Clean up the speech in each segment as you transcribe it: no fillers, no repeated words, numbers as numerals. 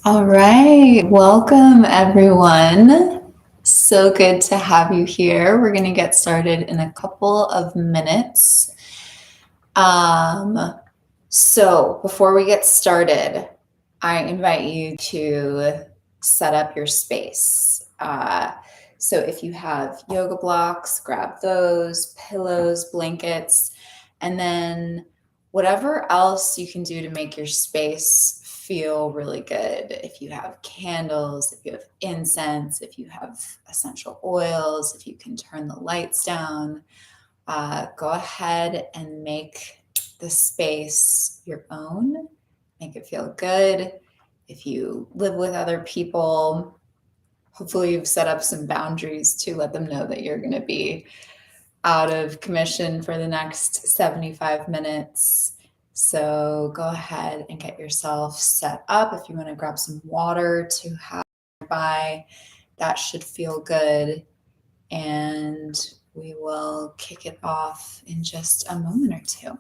All right, welcome everyone. So good to have you here. We're going to get started in a couple of minutes. So before we get started, I invite you to set up your space. So if you have yoga blocks, grab those, pillows, blankets, and then whatever else you can do to make your space feel really good. If you have candles, if you have incense, if you have essential oils, if you can turn the lights down, go ahead and make the space your own. Make it feel good. If you live with other people, hopefully you've set up some boundaries to let them know that you're going to be out of commission for the next 75 minutes. So go ahead and get yourself set up. If you want to grab some water to have nearby, that should feel good. And we will kick it off in just a moment or two.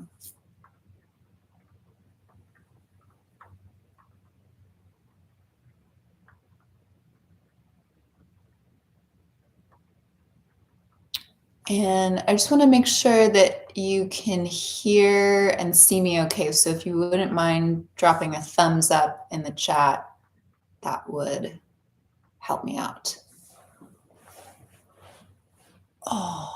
And I just want to make sure that you can hear and see me okay. So if you wouldn't mind dropping a thumbs up in the chat, that would help me out. Oh.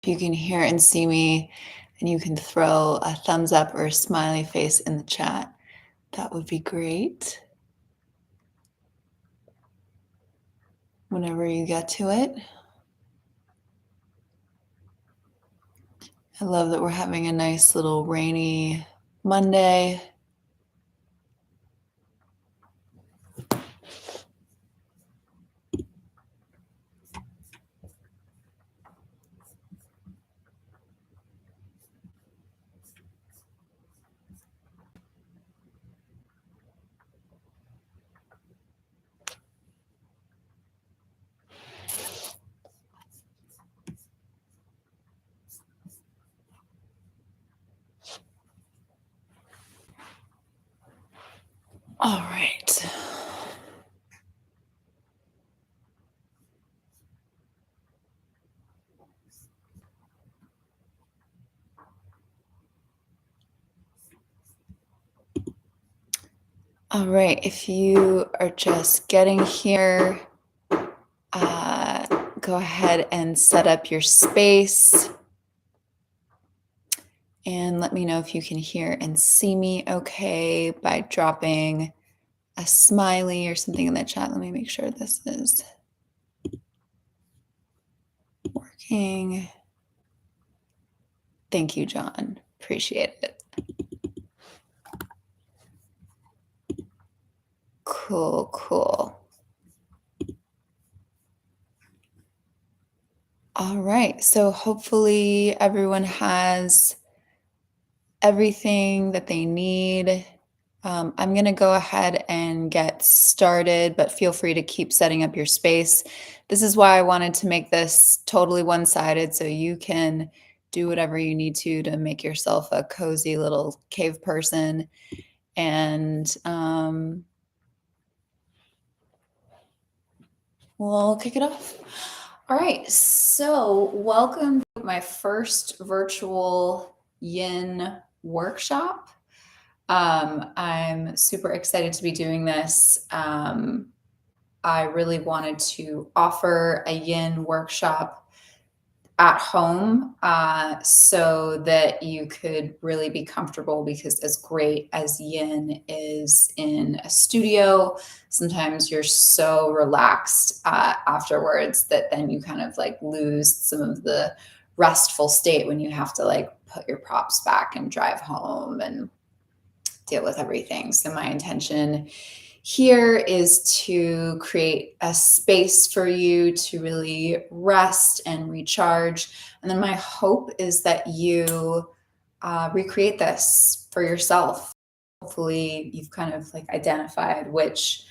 If you can hear and see me, and you can throw a thumbs up or a smiley face in the chat, that would be great. Whenever you get to it. I love that we're having a nice little rainy Monday. All right. All right, if you are just getting here, go ahead and set up your space. And let me know if you can hear and see me okay by dropping a smiley or something in the chat. Let me make sure this is working. Thank you, John. Appreciate it. Cool, cool. All right, so hopefully everyone has everything that they need. I'm going to go ahead and get started, but feel free to keep setting up your space. This is why I wanted to make this totally one-sided, so you can do whatever you need to make yourself a cozy little cave person. And we'll kick it off. All right, so welcome to my first virtual yin workshop. I'm super excited to be doing this. I really wanted to offer a yin workshop at home so that you could really be comfortable, because as great as yin is in a studio, sometimes you're so relaxed afterwards that then you kind of like lose some of the restful state when you have to like put your props back and drive home and deal with everything. So my intention here is to create a space for you to really rest and recharge. And then my hope is that you recreate this for yourself. Hopefully you've kind of like identified which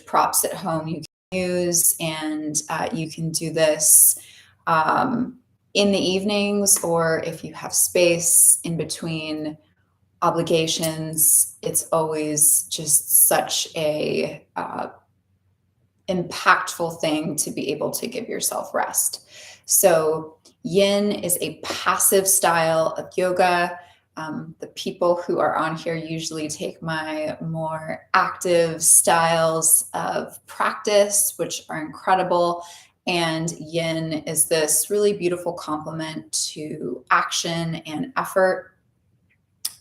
props at home you can use, and you can do this in the evenings, or if you have space in between obligations. It's always just such a impactful thing to be able to give yourself rest. So yin is a passive style of yoga. The people who are on here usually take my more active styles of practice, which are incredible. And yin is this really beautiful complement to action and effort.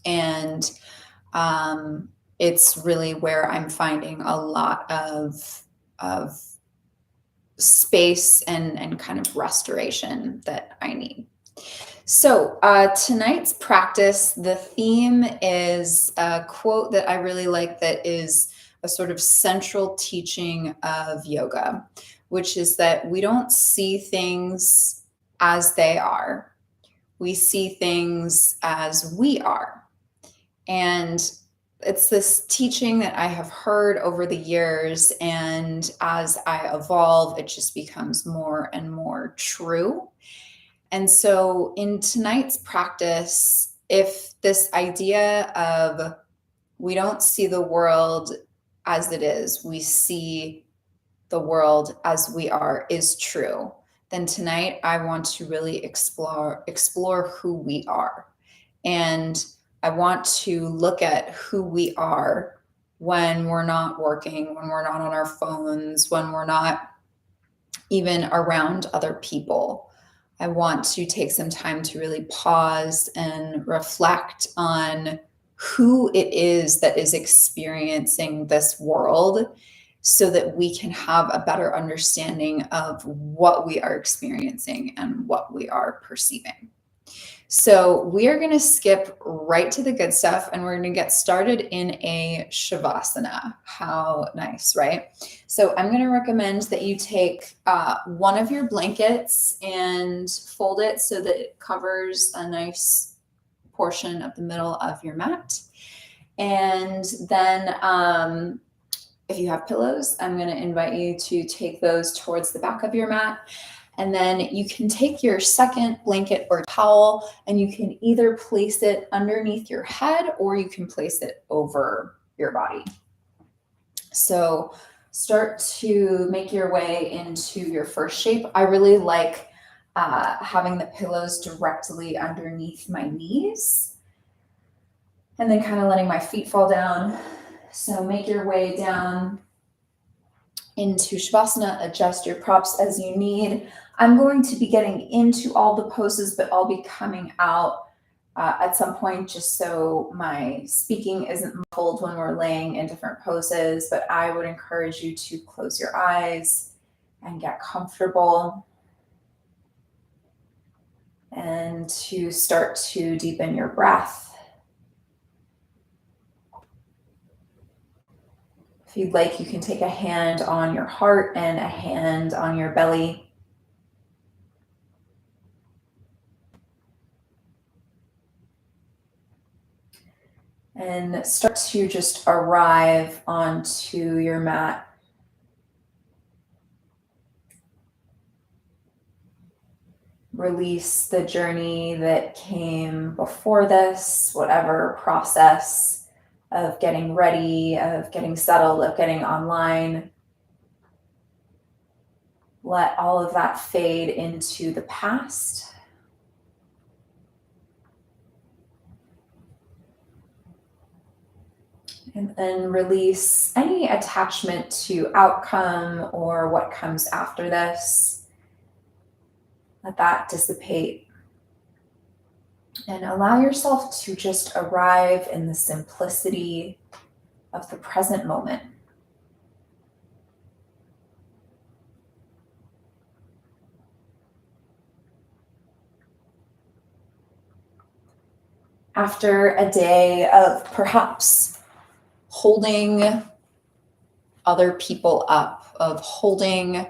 And it's really where I'm finding a lot of space and kind of restoration that I need. So tonight's practice, the theme is a quote that I really like that is a sort of central teaching of yoga, which is that we don't see things as they are. We see things as we are. And it's this teaching that I have heard over the years, and as I evolve, it just becomes more and more true. And so in tonight's practice, if this idea of we don't see the world as it is, we see the world as we are is true, then tonight I want to really explore who we are. And I want to look at who we are when we're not working, when we're not on our phones, when we're not even around other people. I want to take some time to really pause and reflect on who it is that is experiencing this world, so that we can have a better understanding of what we are experiencing and what we are perceiving. So we are going to skip right to the good stuff, and we're going to get started in a shavasana. How nice, right? So I'm going to recommend that you take one of your blankets and fold it so that it covers a nice portion of the middle of your mat. And then if you have pillows, I'm going to invite you to take those towards the back of your mat. And then you can take your second blanket or towel, and you can either place it underneath your head or you can place it over your body. So start to make your way into your first shape. I really like having the pillows directly underneath my knees, and then kind of letting my feet fall down. So make your way down into Shavasana, adjust your props as you need. I'm going to be getting into all the poses, but I'll be coming out at some point just so my speaking isn't muffled when we're laying in different poses. But I would encourage you to close your eyes and get comfortable, and to start to deepen your breath. If you'd like, you can take a hand on your heart and a hand on your belly. And start to just arrive onto your mat. Release the journey that came before this, whatever process of getting ready, of getting settled, of getting online. Let all of that fade into the past. And then release any attachment to outcome or what comes after this. Let that dissipate. And allow yourself to just arrive in the simplicity of the present moment. After a day of perhaps holding other people up, of holding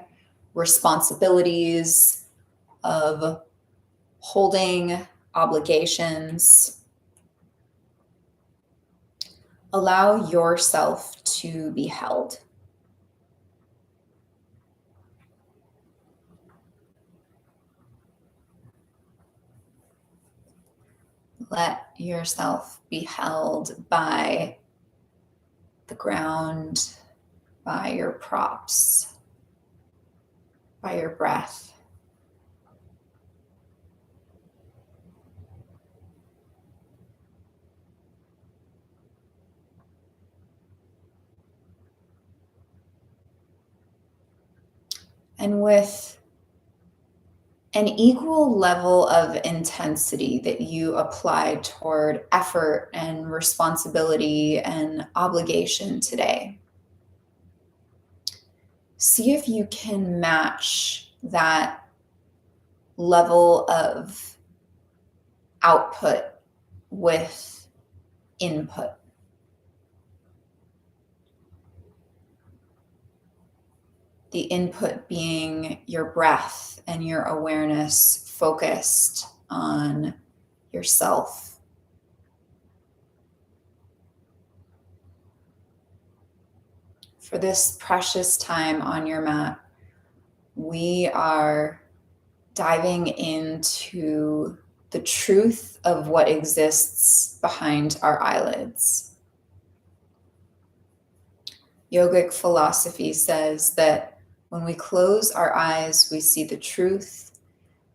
responsibilities, of holding obligations. Allow yourself to be held. Let yourself be held by the ground, by your props, by your breath. And with an equal level of intensity that you apply toward effort and responsibility and obligation today, see if you can match that level of output with input. The input being your breath and your awareness focused on yourself. For this precious time on your mat, we are diving into the truth of what exists behind our eyelids. Yogic philosophy says that when we close our eyes, we see the truth.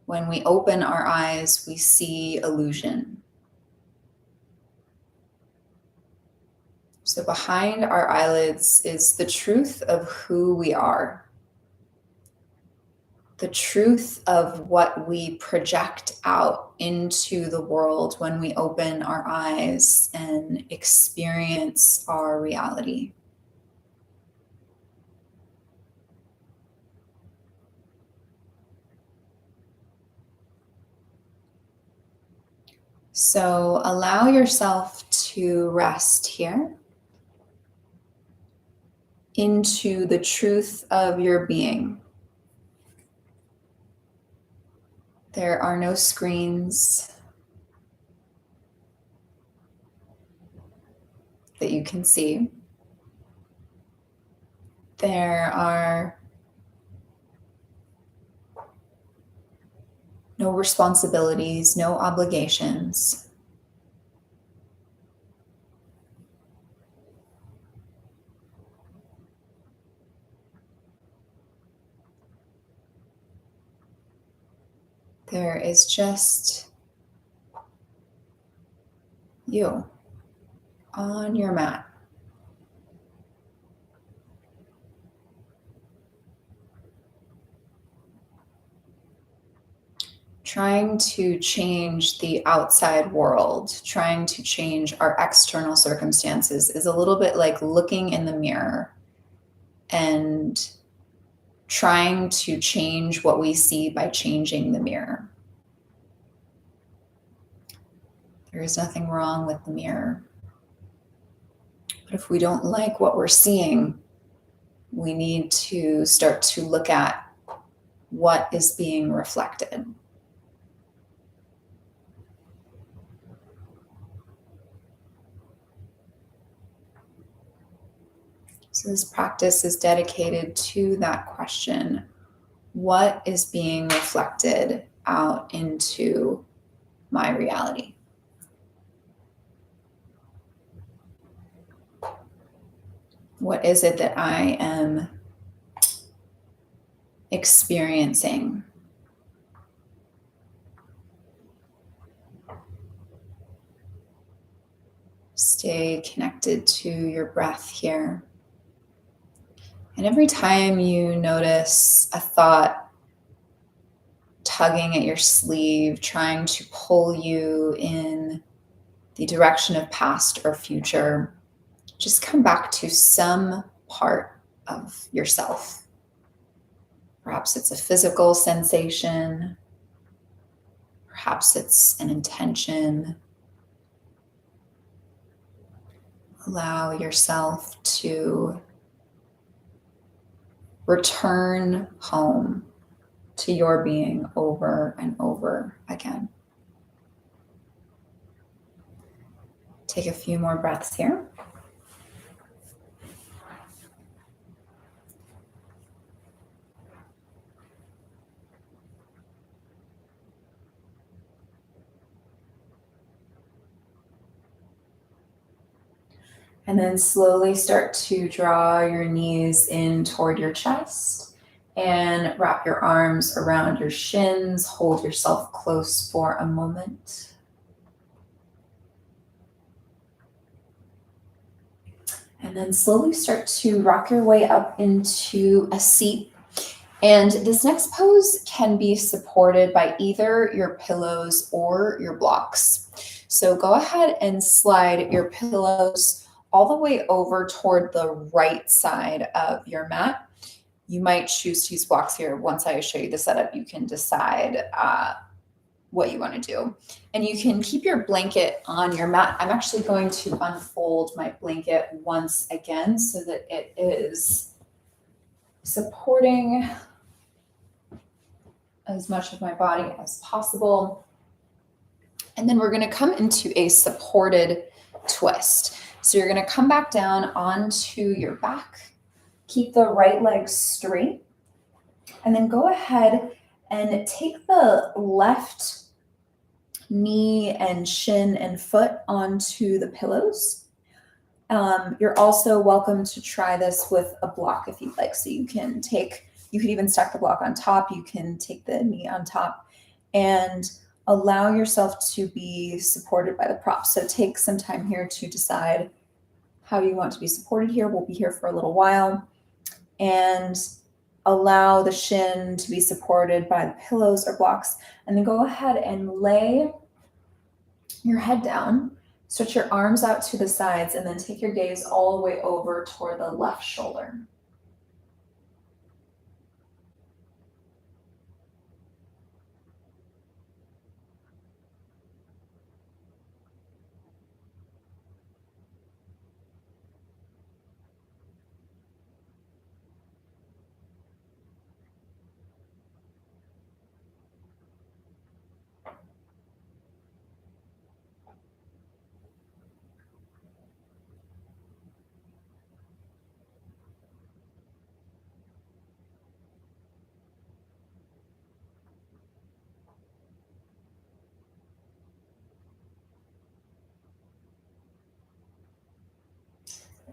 When we open our eyes, we see illusion. So behind our eyelids is the truth of who we are, the truth of what we project out into the world when we open our eyes and experience our reality. So allow yourself to rest here into the truth of your being. There are no screens that you can see. There are no responsibilities, no obligations. There is just you on your mat. Trying to change the outside world, trying to change our external circumstances is a little bit like looking in the mirror and trying to change what we see by changing the mirror. There is nothing wrong with the mirror. But if we don't like what we're seeing, we need to start to look at what is being reflected. So this practice is dedicated to that question. What is being reflected out into my reality? What is it that I am experiencing? Stay connected to your breath here. And every time you notice a thought tugging at your sleeve, trying to pull you in the direction of past or future, just come back to some part of yourself. Perhaps it's a physical sensation. Perhaps it's an intention. Allow yourself to Return home to your being over and over again. Take a few more breaths here. And then slowly start to draw your knees in toward your chest and wrap your arms around your shins. Hold yourself close for a moment. And then slowly start to rock your way up into a seat. And this next pose can be supported by either your pillows or your blocks. So go ahead and slide your pillows all the way over toward the right side of your mat. You might choose to use blocks here. Once I show you the setup, you can decide what you want to do. And you can keep your blanket on your mat. I'm actually going to unfold my blanket once again so that it is supporting as much of my body as possible. And then we're going to come into a supported twist. So you're going to come back down onto your back, keep the right leg straight, and then go ahead and take the left knee and shin and foot onto the pillows. You're also welcome to try this with a block if you'd like. So you could even stack the block on top. You can take the knee on top and allow yourself to be supported by the prop. So take some time here to decide how you want to be supported here. We'll be here for a little while. And allow the shin to be supported by the pillows or blocks. And then go ahead and lay your head down. Stretch your arms out to the sides and then take your gaze all the way over toward the left shoulder.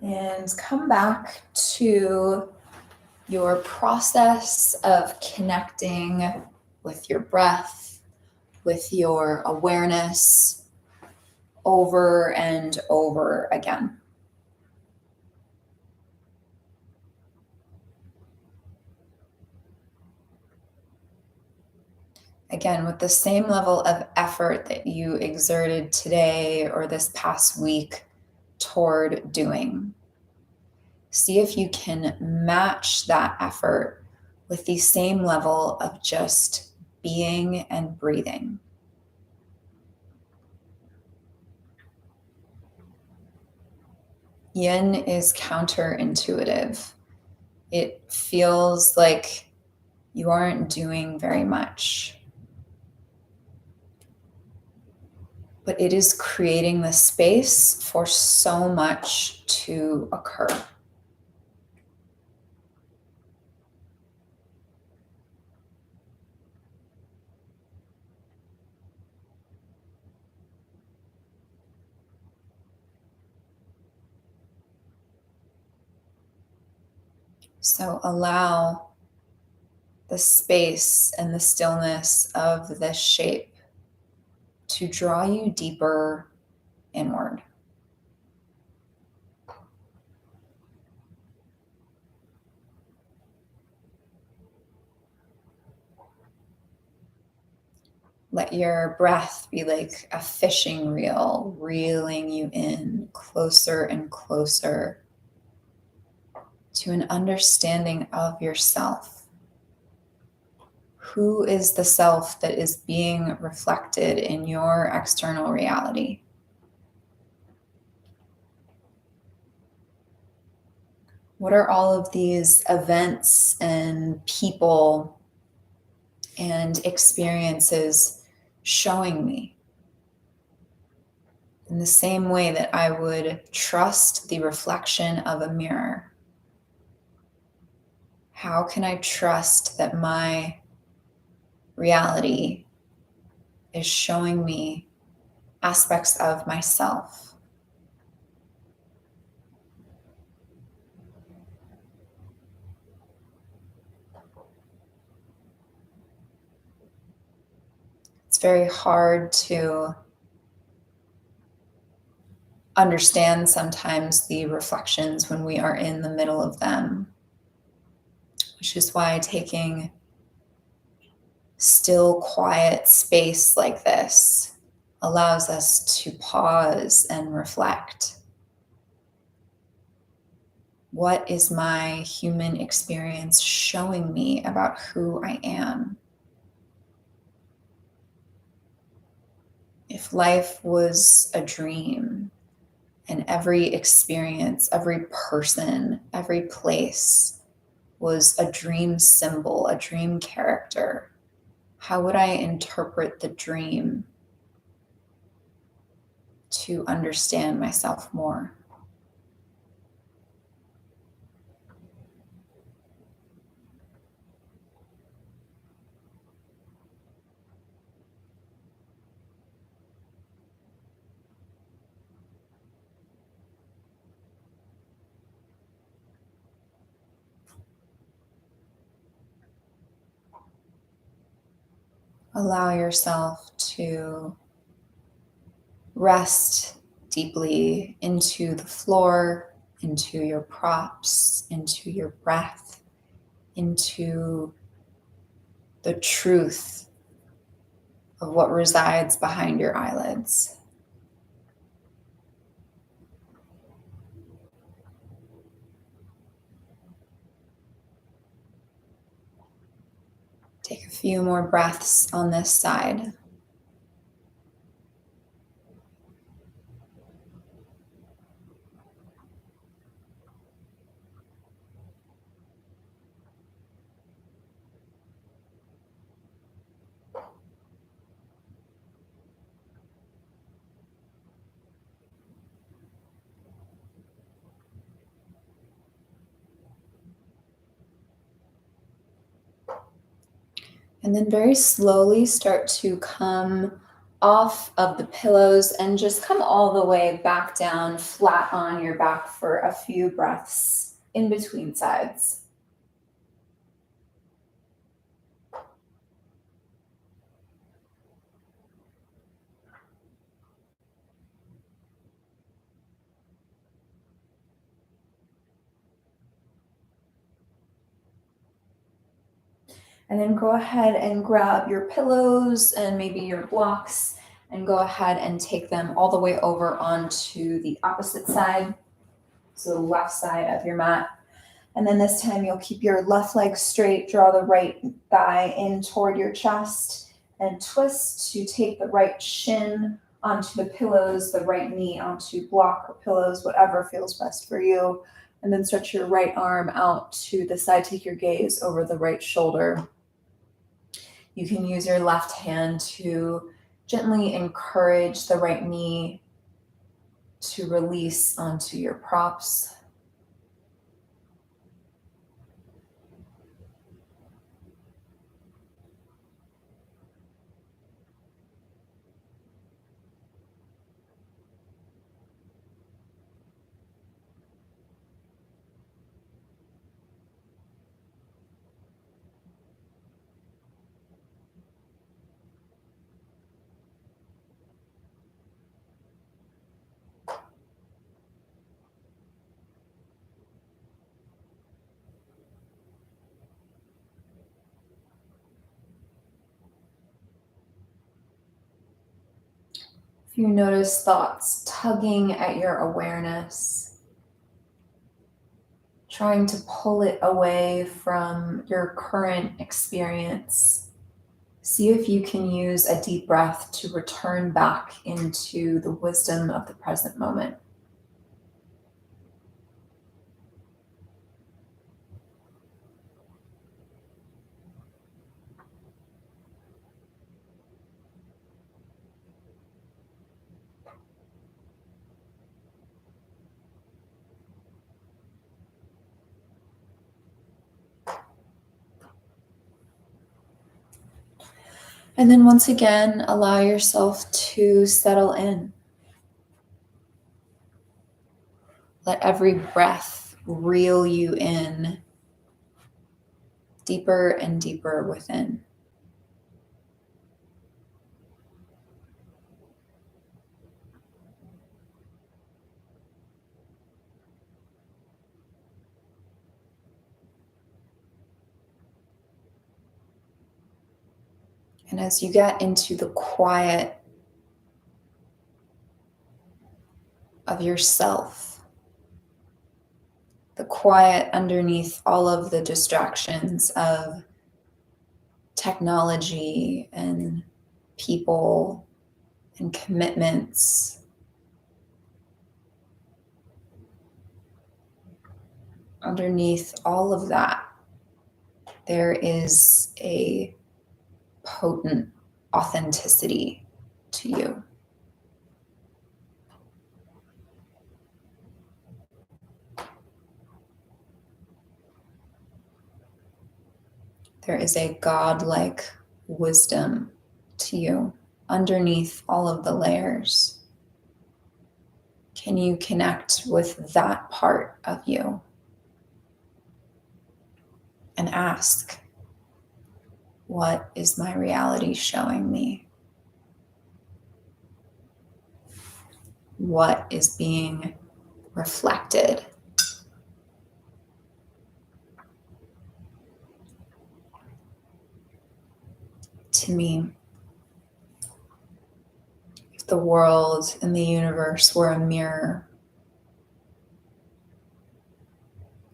And come back to your process of connecting with your breath, with your awareness over and over again. Again, with the same level of effort that you exerted today or this past week toward doing. See if you can match that effort with the same level of just being and breathing. Yin is counterintuitive. It feels like you aren't doing very much, but it is creating the space for so much to occur. So allow the space and the stillness of this shape to draw you deeper inward. Let your breath be like a fishing reel, reeling you in closer and closer to an understanding of yourself. Who is the self that is being reflected in your external reality? What are all of these events and people and experiences showing me? In the same way that I would trust the reflection of a mirror, how can I trust that my reality is showing me aspects of myself? It's very hard to understand sometimes the reflections when we are in the middle of them, which is why taking still, quiet space like this allows us to pause and reflect. What is my human experience showing me about who I am? If life was a dream and every experience, every person, every place was a dream symbol, a dream character, how would I interpret the dream to understand myself more? Allow yourself to rest deeply into the floor, into your props, into your breath, into the truth of what resides behind your eyelids. Take a few more breaths on this side. And then very slowly start to come off of the pillows and just come all the way back down flat on your back for a few breaths in between sides. And then go ahead and grab your pillows and maybe your blocks and go ahead and take them all the way over onto the opposite side, so the left side of your mat. And then this time you'll keep your left leg straight, draw the right thigh in toward your chest, and twist to take the right shin onto the pillows, the right knee onto block or pillows, whatever feels best for you. And then stretch your right arm out to the side, take your gaze over the right shoulder. You can use your left hand to gently encourage the right knee to release onto your props. If you notice thoughts tugging at your awareness, trying to pull it away from your current experience, see if you can use a deep breath to return back into the wisdom of the present moment. And then once again, allow yourself to settle in. Let every breath reel you in deeper and deeper within. And as you get into the quiet of yourself, the quiet underneath all of the distractions of technology and people and commitments, underneath all of that, there is a potent authenticity to you. There is a godlike wisdom to you underneath all of the layers. Can you connect with that part of you and ask, what is my reality showing me? What is being reflected? To me, if the world and the universe were a mirror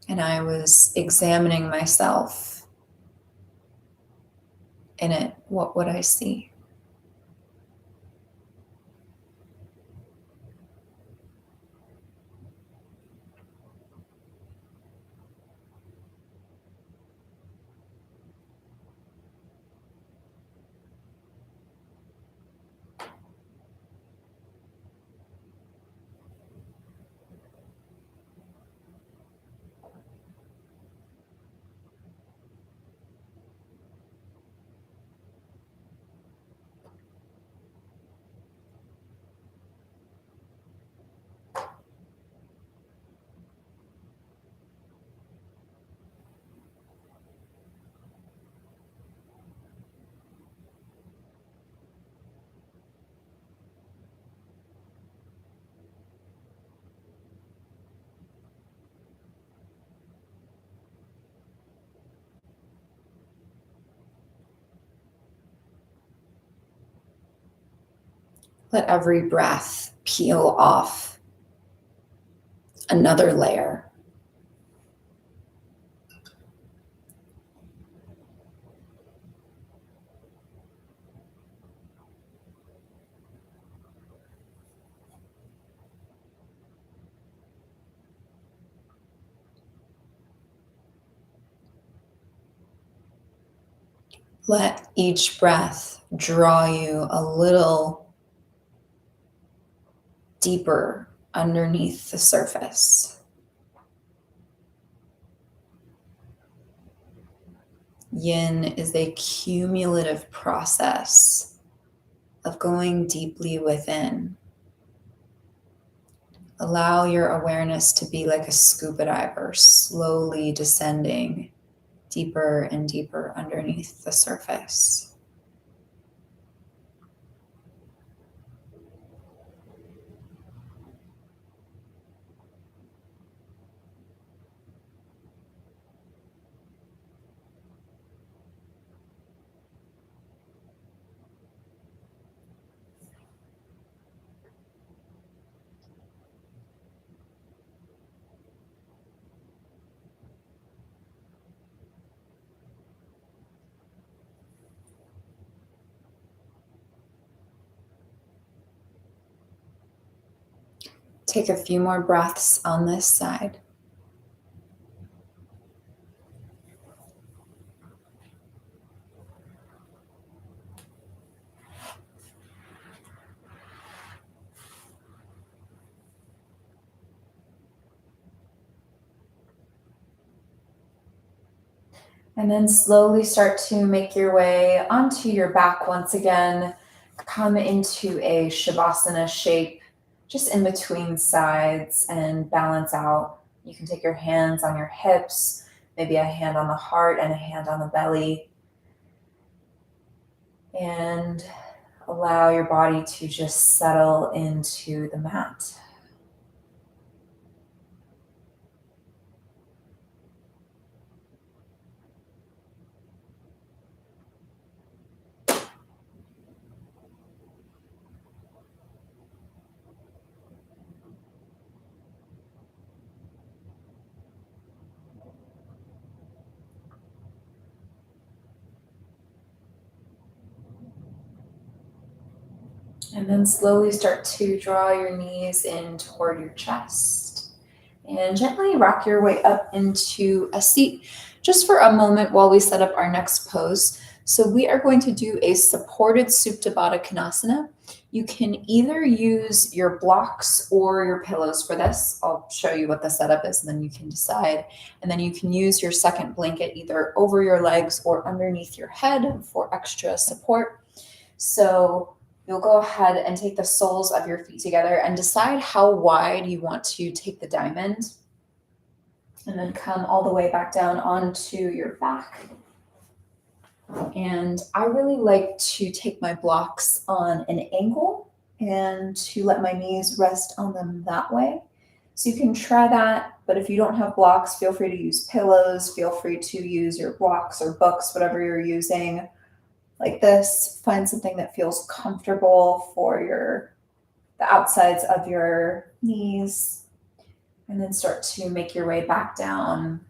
and I was examining myself in it, what would I see? Let every breath peel off another layer. Let each breath draw you a little deeper underneath the surface. Yin is a cumulative process of going deeply within. Allow your awareness to be like a scuba diver, slowly descending deeper and deeper underneath the surface. Take a few more breaths on this side. And then slowly start to make your way onto your back once again. Come into a Shavasana shape, just in between sides, and balance out. You can take your hands on your hips, maybe a hand on the heart and a hand on the belly. And allow your body to just settle into the mat. And then slowly start to draw your knees in toward your chest. And gently rock your way up into a seat just for a moment while we set up our next pose. So we are going to do a supported Supta Baddha Konasana. You can either use your blocks or your pillows for this. I'll show you what the setup is, and then you can decide. And then you can use your second blanket either over your legs or underneath your head for extra support. So you'll go ahead and take the soles of your feet together and decide how wide you want to take the diamond. And then come all the way back down onto your back. And I really like to take my blocks on an angle and to let my knees rest on them that way. So you can try that, but if you don't have blocks, feel free to use pillows, feel free to use your blocks or books, whatever you're using. Like this, find something that feels comfortable for the outsides of your knees, and then start to make your way back down.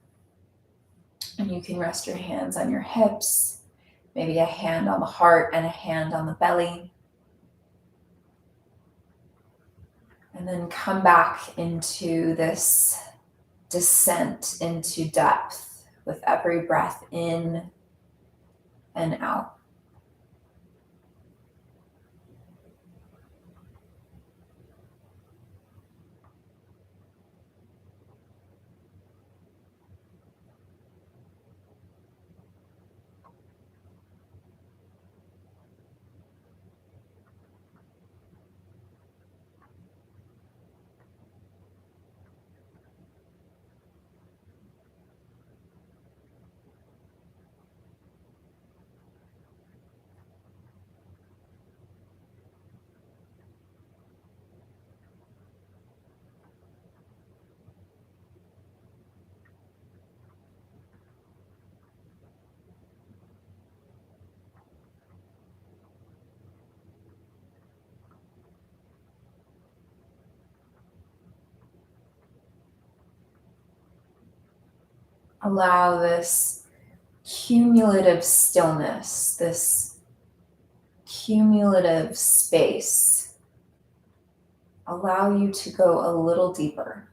And you can rest your hands on your hips, maybe a hand on the heart and a hand on the belly. And then come back into this descent into depth with every breath in and out. Allow this cumulative stillness, this cumulative space, allow you to go a little deeper.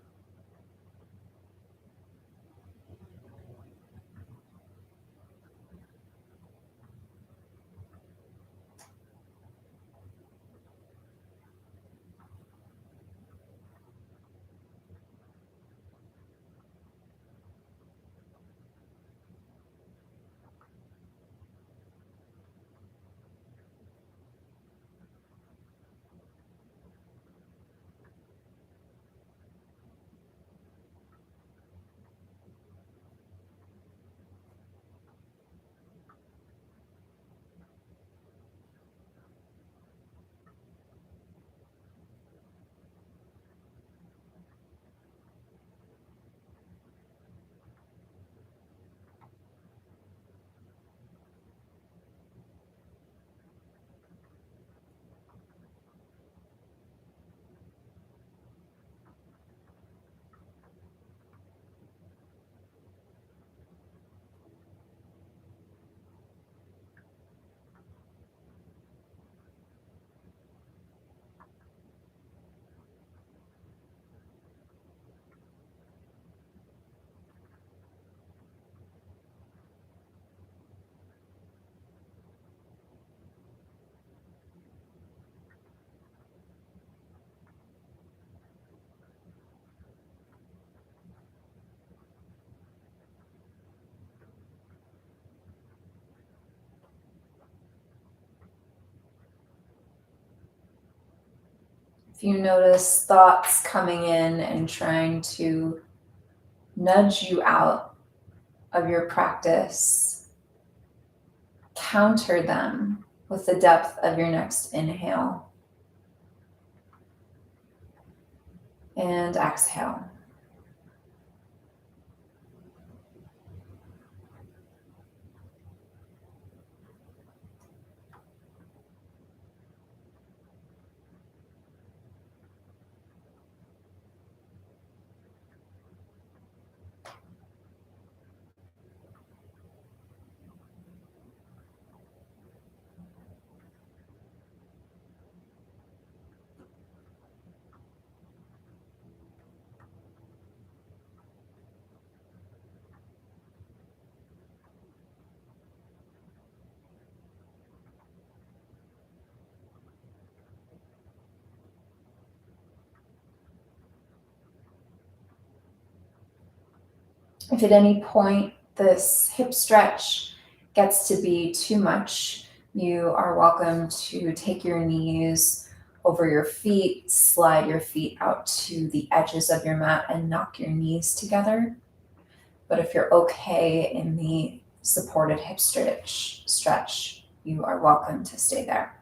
If you notice thoughts coming in and trying to nudge you out of your practice, counter them with the depth of your next inhale and exhale. If at any point this hip stretch gets to be too much, you are welcome to take your knees over your feet, slide your feet out to the edges of your mat and knock your knees together. But if you're okay in the supported hip stretch, you are welcome to stay there.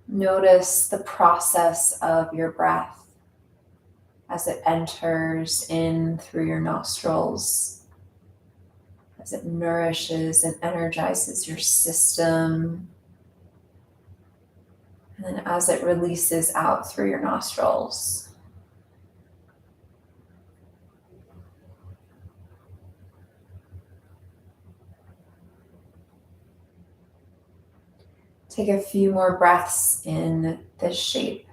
Notice the process of your breath as it enters in through your nostrils, as it nourishes and energizes your system, and then as it releases out through your nostrils. Take a few more breaths in this shape.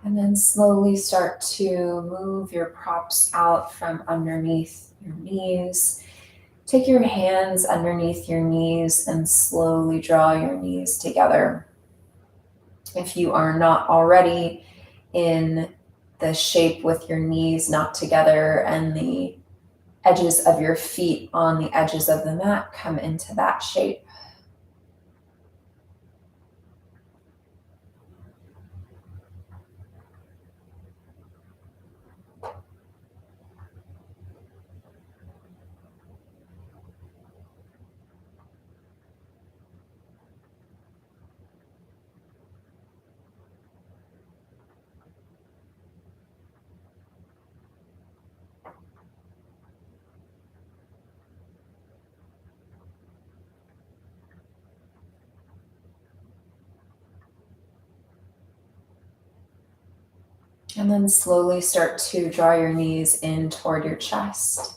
And then slowly start to move your props out from underneath your knees. Take your hands underneath your knees and slowly draw your knees together. If you are not already in the shape with your knees knocked together and the edges of your feet on the edges of the mat, come into that shape. And then slowly start to draw your knees in toward your chest.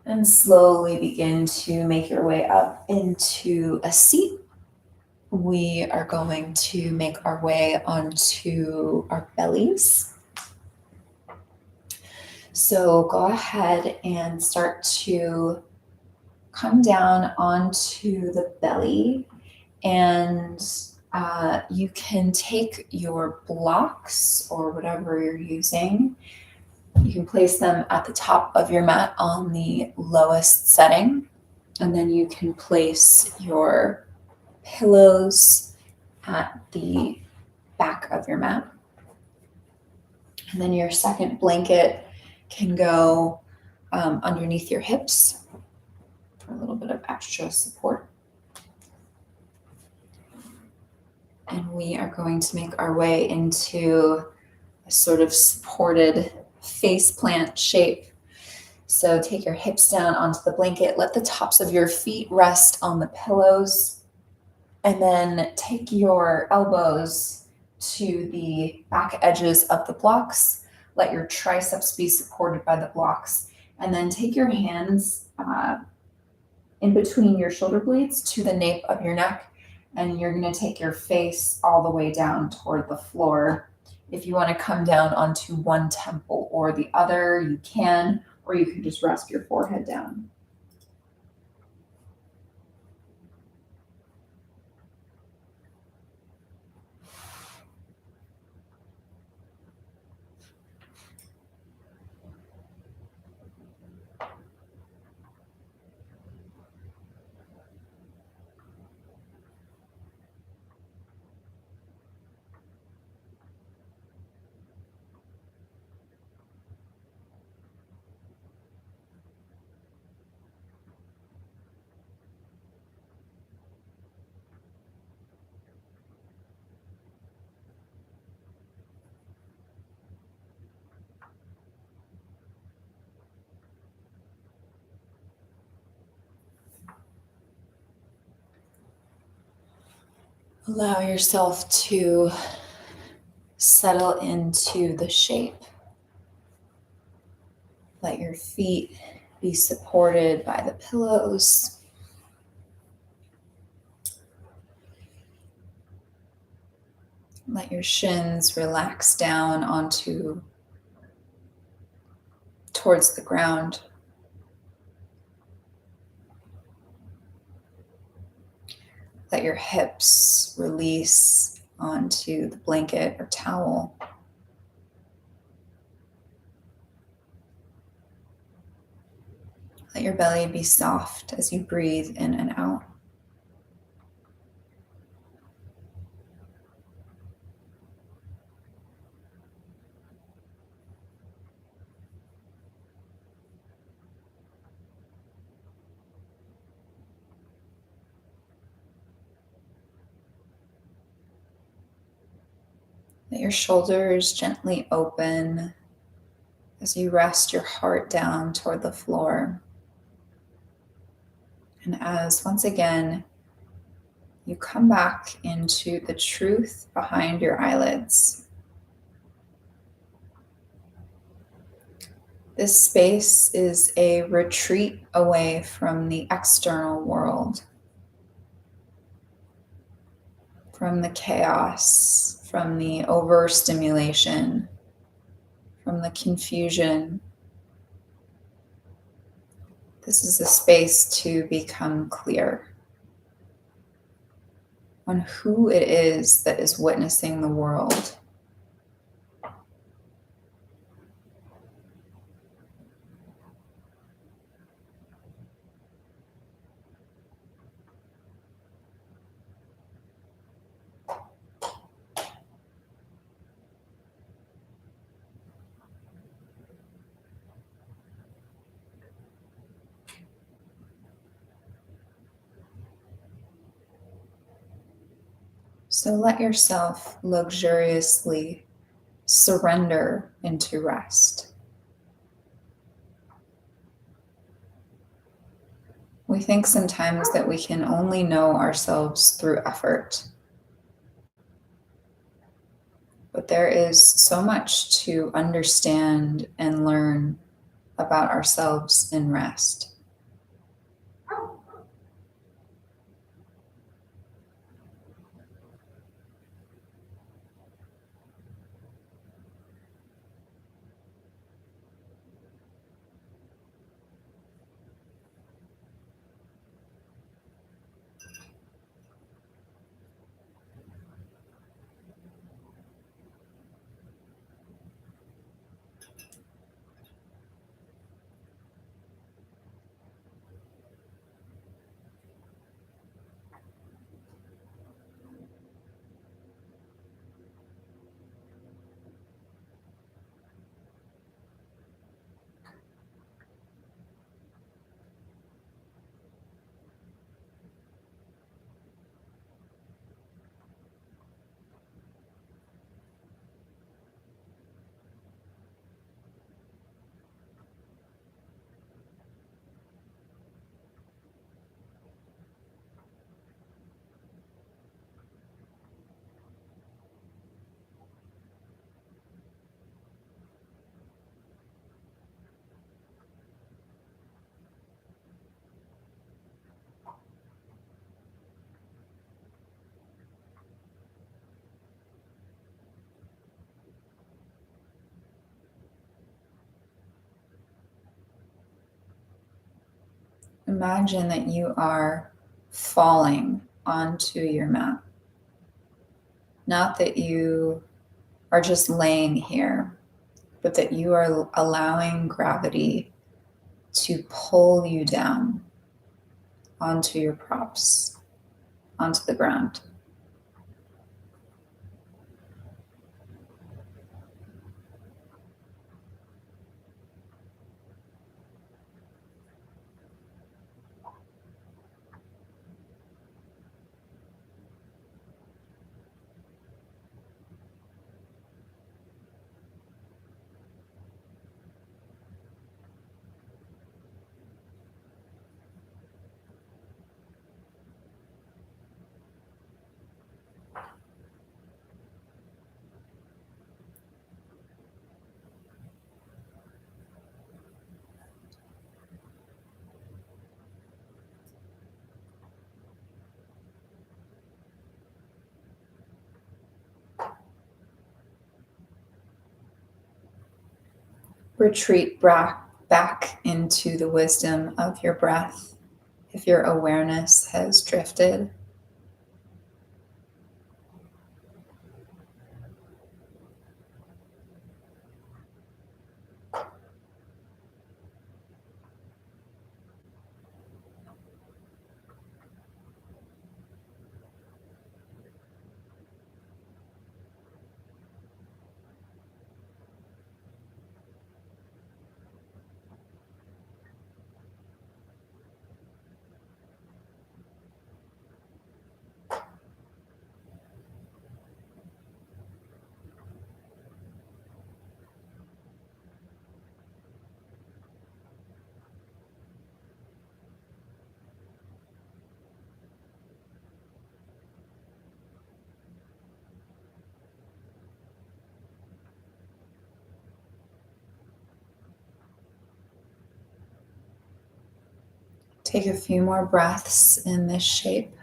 And slowly begin to make your way up into a seat. We are going to make our way onto our bellies. So go ahead and start to come down onto the belly, and you can take your blocks or whatever you're using You can place them at the top of your mat on the lowest setting, and then you can place your pillows at the back of your mat. And then your second blanket can go underneath your hips for a little bit of extra support. And we are going to make our way into a sort of supported face plant shape. So take your hips down onto the blanket, let the tops of your feet rest on the pillows, and then take your elbows to the back edges of the blocks. Let your triceps be supported by the blocks, and then take your hands in between your shoulder blades to the nape of your neck, and you're going to take your face all the way down toward the floor. If you want to come down onto one temple or the other, you can, or you can just rest your forehead down. Allow yourself to settle into the shape. Let your feet be supported by the pillows. Let your shins relax down towards the ground. Let your hips release onto the blanket or towel. Let your belly be soft as you breathe in and out. Let your shoulders gently open as you rest your heart down toward the floor. And as once again, you come back into the truth behind your eyelids. This space is a retreat away from the external world, from the chaos, from the overstimulation, from the confusion. This is a space to become clear on who it is that is witnessing the world. So let yourself luxuriously surrender into rest. We think sometimes that we can only know ourselves through effort. But there is so much to understand and learn about ourselves in rest. Imagine that you are falling onto your mat. Not that you are just laying here, but that you are allowing gravity to pull you down onto your props, onto the ground. Retreat back into the wisdom of your breath if your awareness has drifted. Take a few more breaths in this shape.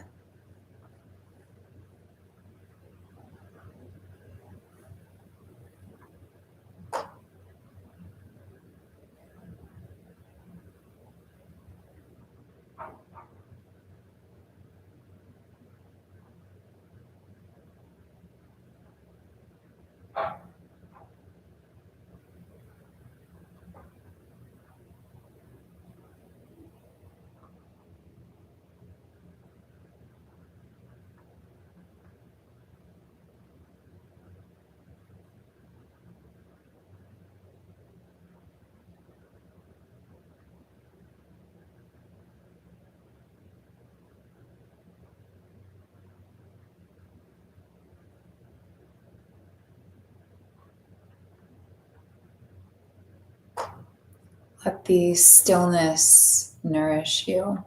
Let the stillness nourish you.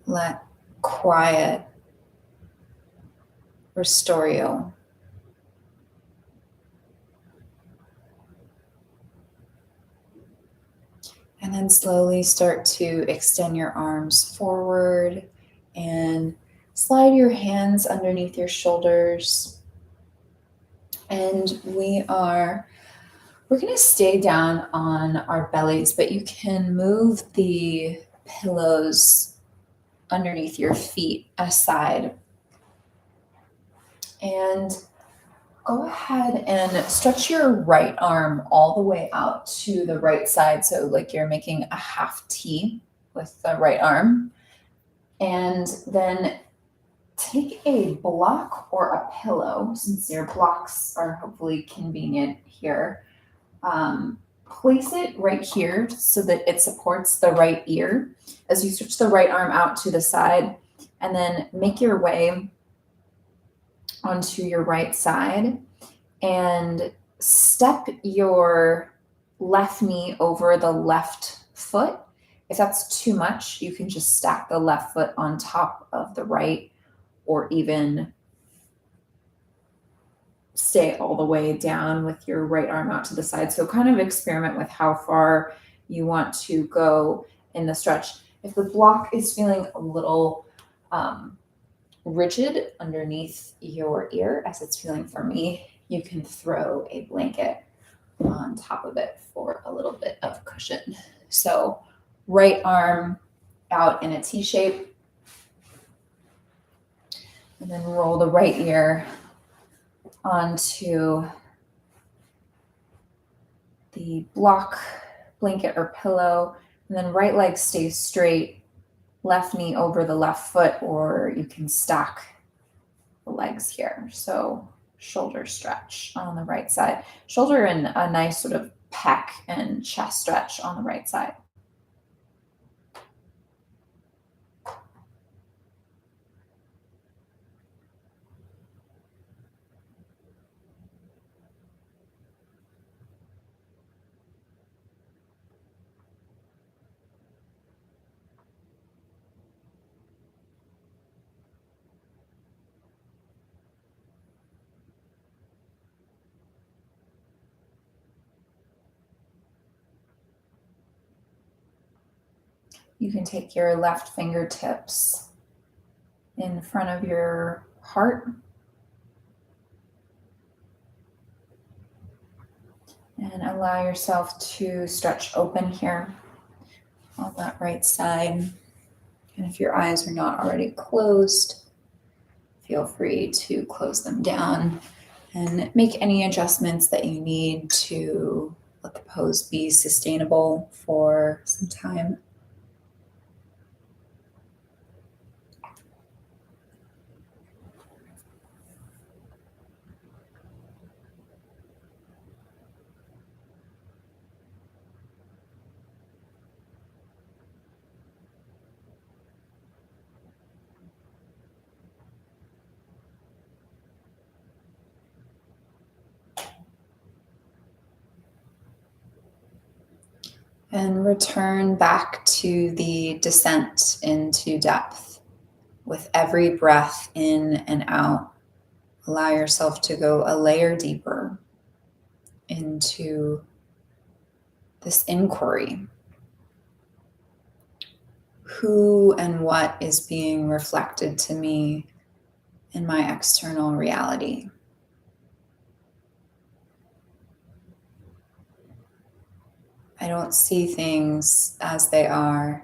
Let quiet restore you. And then slowly start to extend your arms forward and slide your hands underneath your shoulders. And we're going to stay down on our bellies, but you can move the pillows underneath your feet aside. And go ahead and stretch your right arm all the way out to the right side. So like you're making a half T with the right arm. And then take a block or a pillow, since your blocks are hopefully convenient here. Place it right here so that it supports the right ear as you stretch the right arm out to the side, and then make your way onto your right side and step your left knee over the left foot. If that's too much, you can just stack the left foot on top of the right, or even stay all the way down with your right arm out to the side. So kind of experiment with how far you want to go in the stretch. If the block is feeling a little rigid underneath your ear, as it's feeling for me, you can throw a blanket on top of it for a little bit of cushion. So right arm out in a T shape, and then roll the right ear onto the block, blanket, or pillow, and then right leg stays straight, left knee over the left foot, or you can stack the legs here. So shoulder stretch on the right side, shoulder and a nice sort of pec and chest stretch on the right side. You can take your left fingertips in front of your heart and allow yourself to stretch open here on that right side. And if your eyes are not already closed, feel free to close them down and make any adjustments that you need to let the pose be sustainable for some time. And return back to the descent into depth. With every breath in and out, allow yourself to go a layer deeper into this inquiry. Who and what is being reflected to me in my external reality? I don't see things as they are.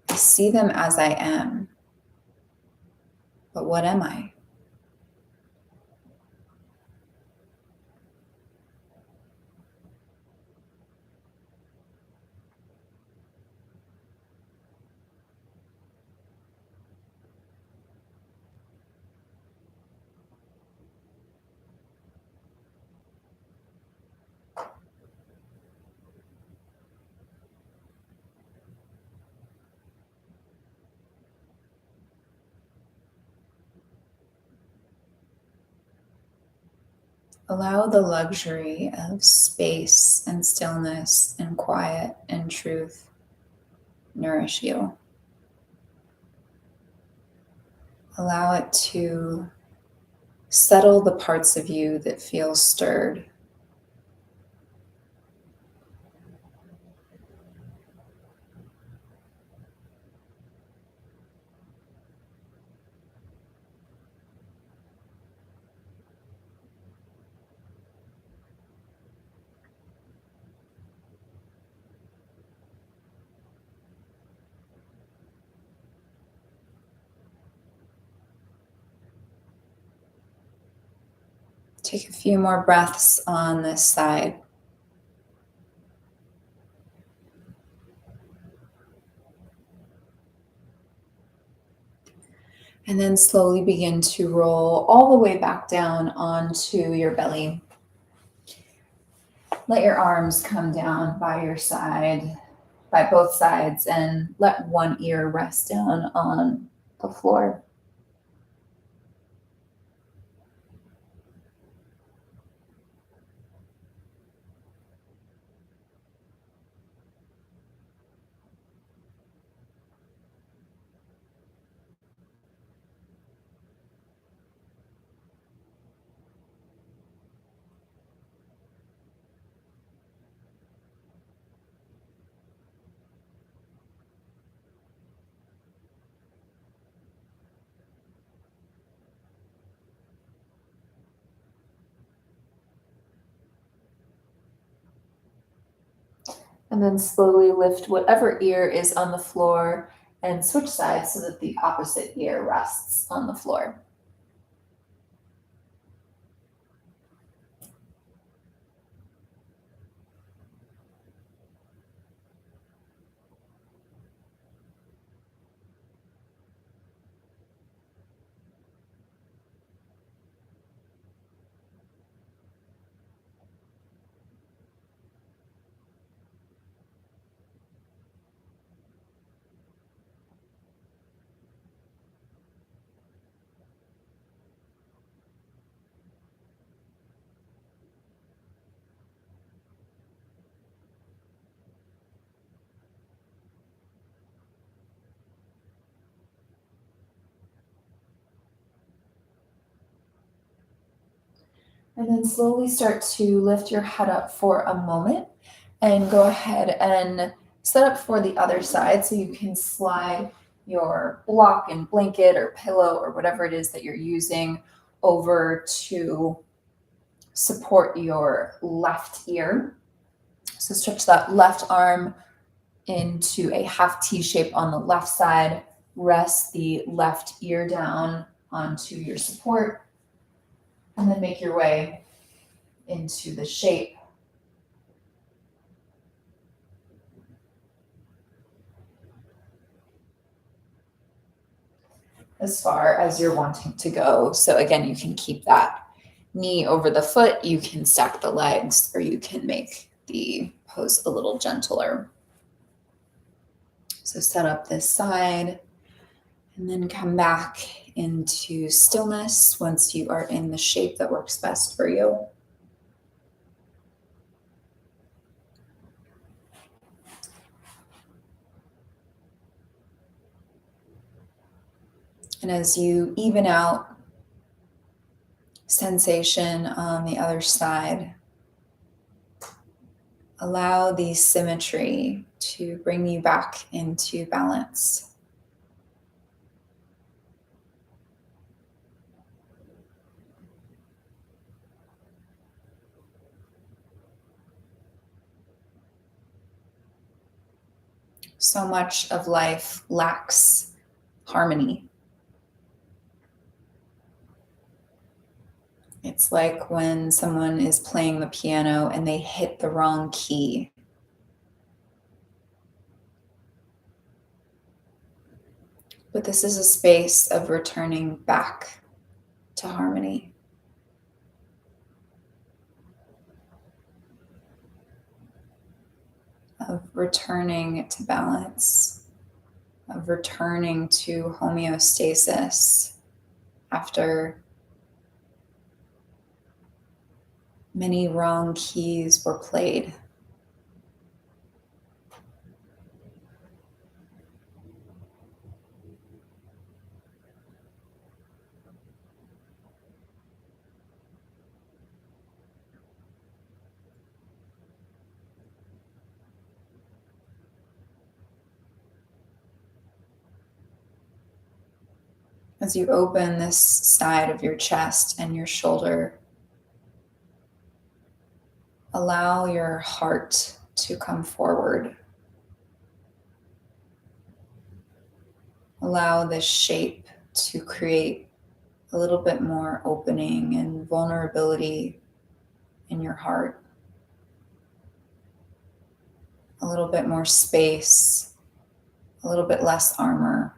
I see them as I am. But what am I? Allow the luxury of space and stillness and quiet and truth nourish you. Allow it to settle the parts of you that feel stirred. Take a few more breaths on this side. And then slowly begin to roll all the way back down onto your belly. Let your arms come down by your side, by both sides, and let one ear rest down on the floor. And then slowly lift whatever ear is on the floor and switch sides so that the opposite ear rests on the floor. And then slowly start to lift your head up for a moment and go ahead and set up for the other side so you can slide your block and blanket or pillow or whatever it is that you're using over to support your left ear. So stretch that left arm into a half T shape on the left side. Rest the left ear down onto your support, and then make your way into the shape as far as you're wanting to go. So again, you can keep that knee over the foot, you can stack the legs, or you can make the pose a little gentler. So set up this side and then come back into stillness once you are in the shape that works best for you. And as you even out sensation on the other side, allow the symmetry to bring you back into balance. So much of life lacks harmony. It's like when someone is playing the piano and they hit the wrong key. But this is a space of returning back to harmony. Of returning to balance, of returning to homeostasis after many wrong keys were played. As you open this side of your chest and your shoulder, allow your heart to come forward. Allow this shape to create a little bit more opening and vulnerability in your heart. A little bit more space, a little bit less armor.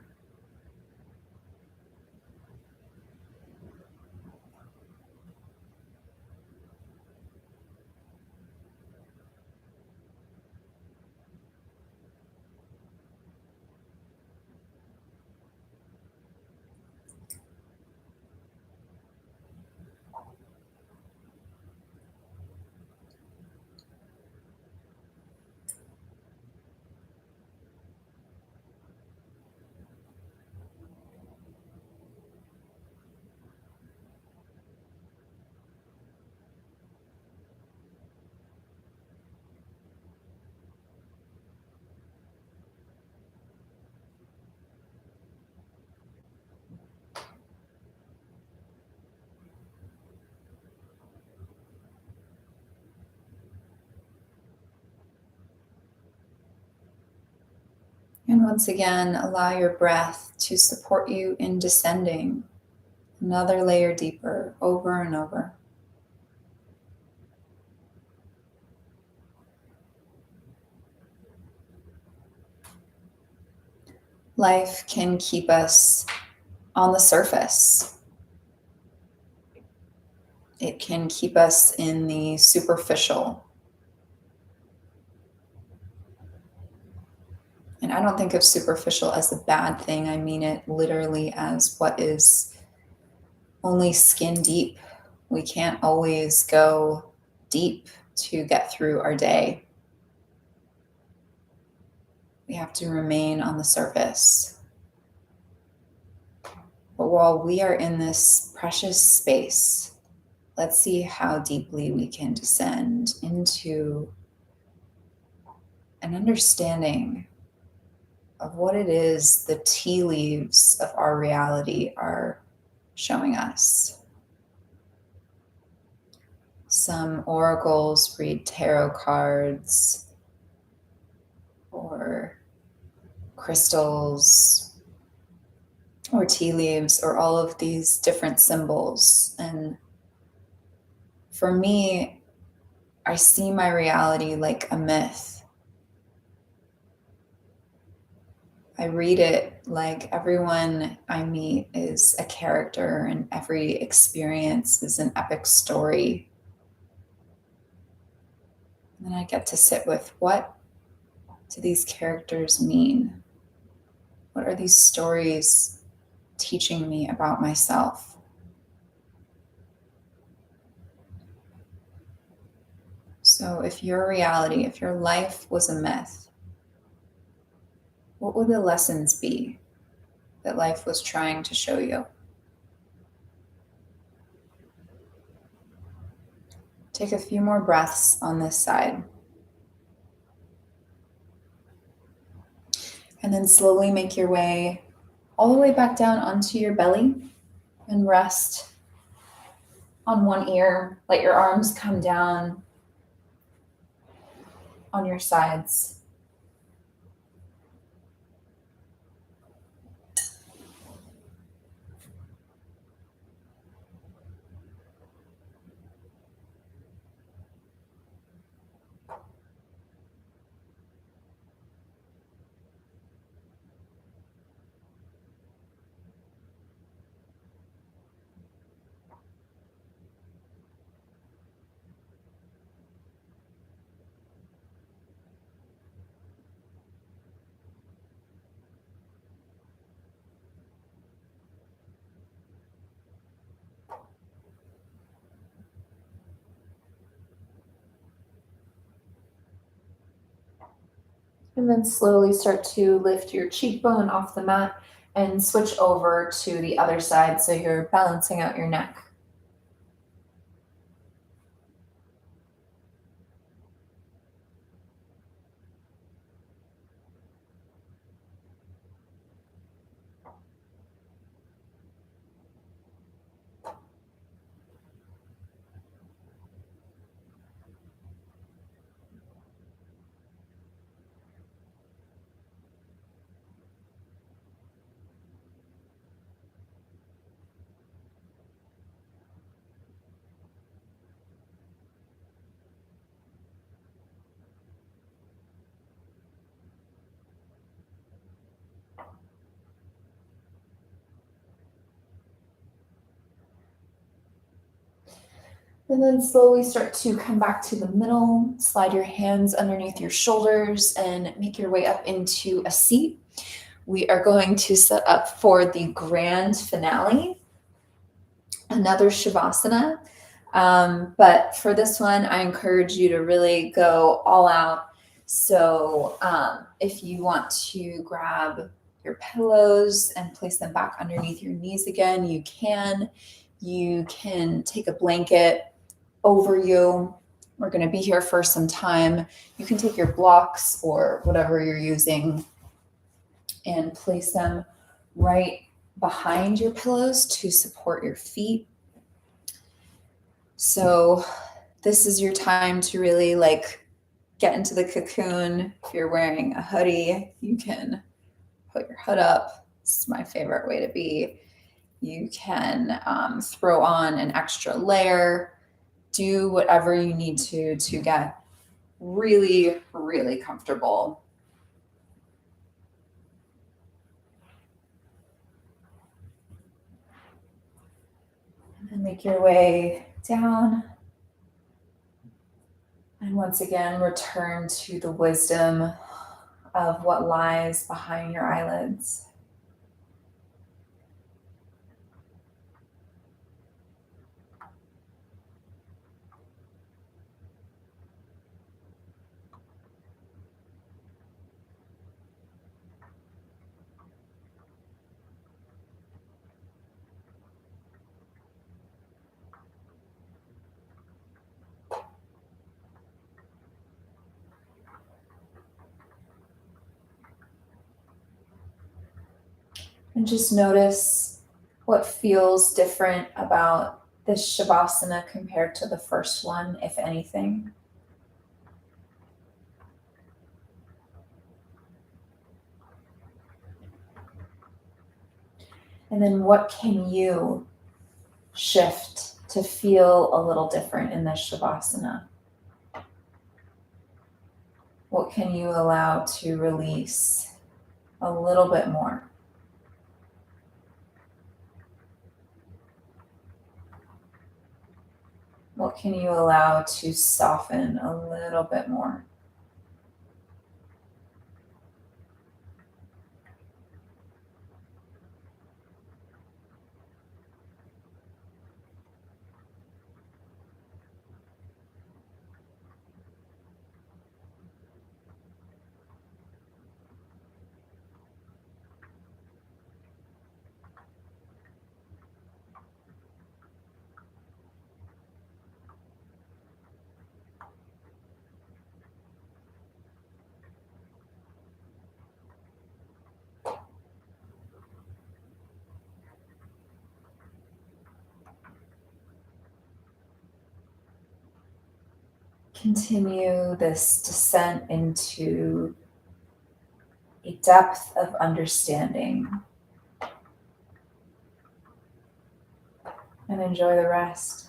And once again, allow your breath to support you in descending another layer deeper over and over. Life can keep us on the surface. It can keep us in the superficial. And I don't think of superficial as a bad thing. I mean it literally as what is only skin deep. We can't always go deep to get through our day. We have to remain on the surface. But while we are in this precious space, let's see how deeply we can descend into an understanding of what it is the tea leaves of our reality are showing us. Some oracles read tarot cards or crystals or tea leaves or all of these different symbols. And for me, I see my reality like a myth. I read it like everyone I meet is a character and every experience is an epic story. And then I get to sit with, what do these characters mean? What are these stories teaching me about myself? So if your reality, if your life was a myth, what would the lessons be that life was trying to show you? Take a few more breaths on this side. And then slowly make your way all the way back down onto your belly and rest on one ear. Let your arms come down on your sides. And then slowly start to lift your cheekbone off the mat and switch over to the other side so you're balancing out your neck. And then slowly start to come back to the middle, slide your hands underneath your shoulders and make your way up into a seat. We are going to set up for the grand finale, another Shavasana. But for this one, I encourage you to really go all out. So if you want to grab your pillows and place them back underneath your knees again, you can. You can take a blanket over you. We're going to be here for some time. You can take your blocks or whatever you're using and place them right behind your pillows to support your feet. So this is your time to really get into the cocoon. If you're wearing a hoodie, you can put your hood up. This is my favorite way to be. You can throw on an extra layer. Do whatever you need to get really, really comfortable. And then make your way down. And once again, return to the wisdom of what lies behind your eyelids. And just notice what feels different about this Shavasana compared to the first one, if anything. And then what can you shift to feel a little different in this Shavasana? What can you allow to release a little bit more? What can you allow to soften a little bit more? Continue this descent into a depth of understanding and enjoy the rest.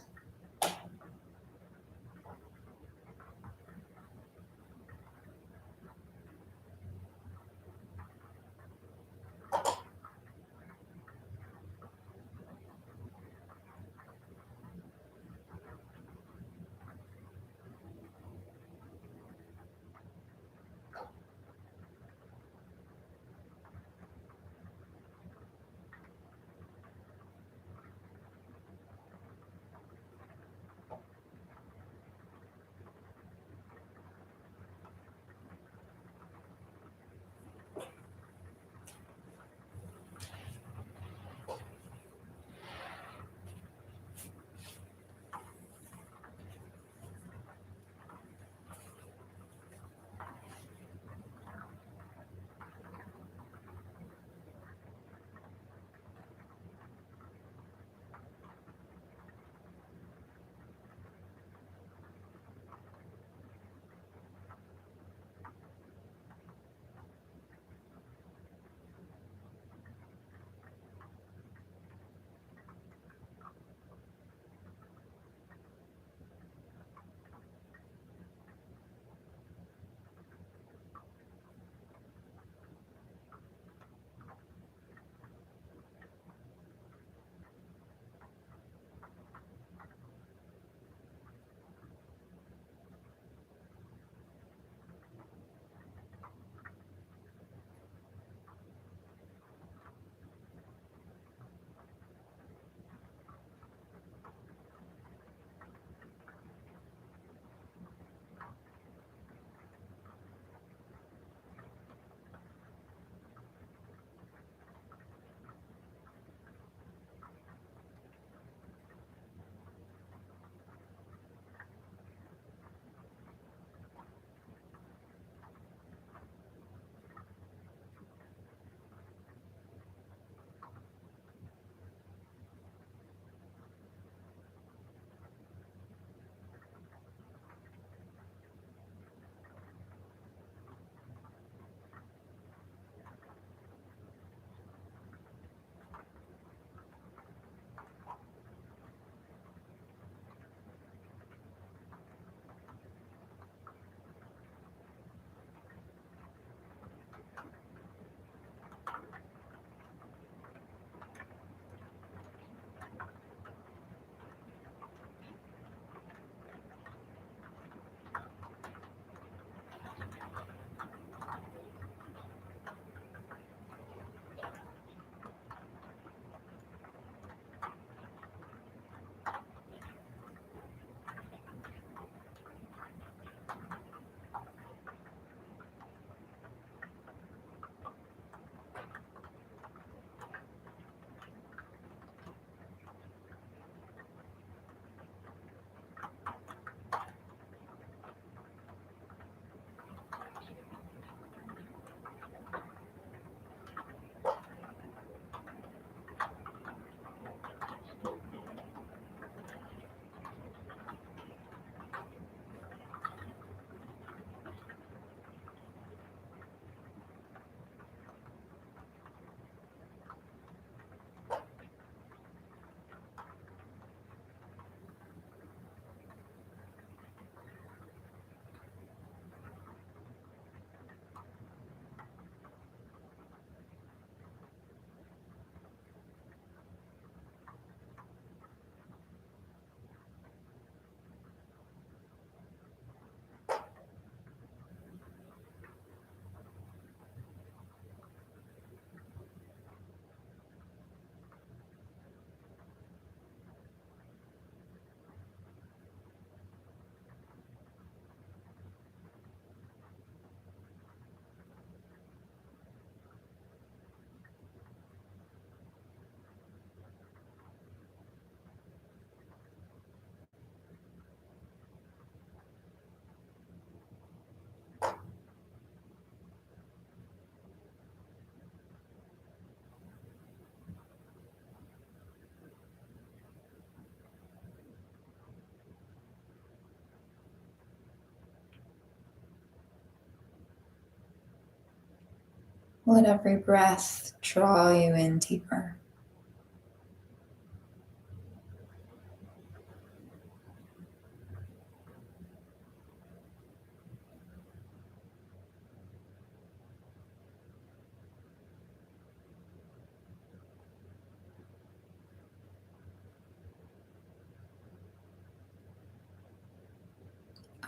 Let every breath draw you in deeper.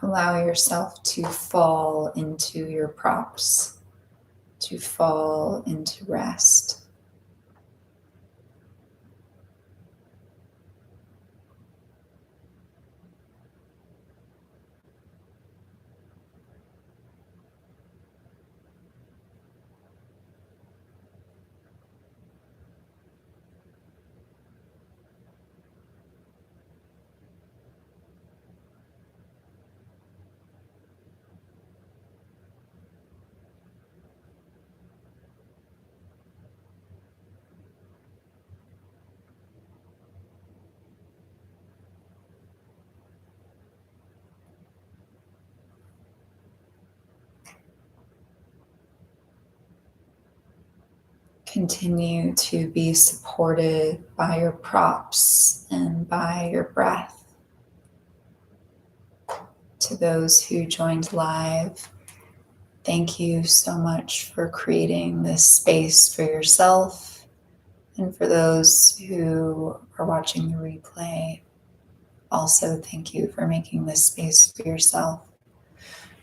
Allow yourself to fall into your props, to fall into rest. Continue to be supported by your props and by your breath. To those who joined live, thank you so much for creating this space for yourself. And for those who are watching the replay, also thank you for making this space for yourself.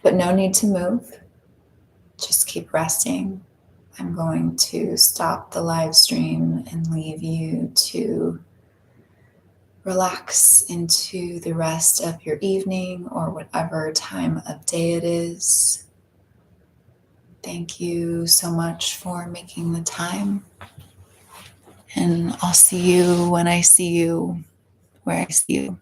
But no need to move. Just keep resting. I'm going to stop the live stream and leave you to relax into the rest of your evening or whatever time of day it is. Thank you so much for making the time. And I'll see you when I see you, where I see you.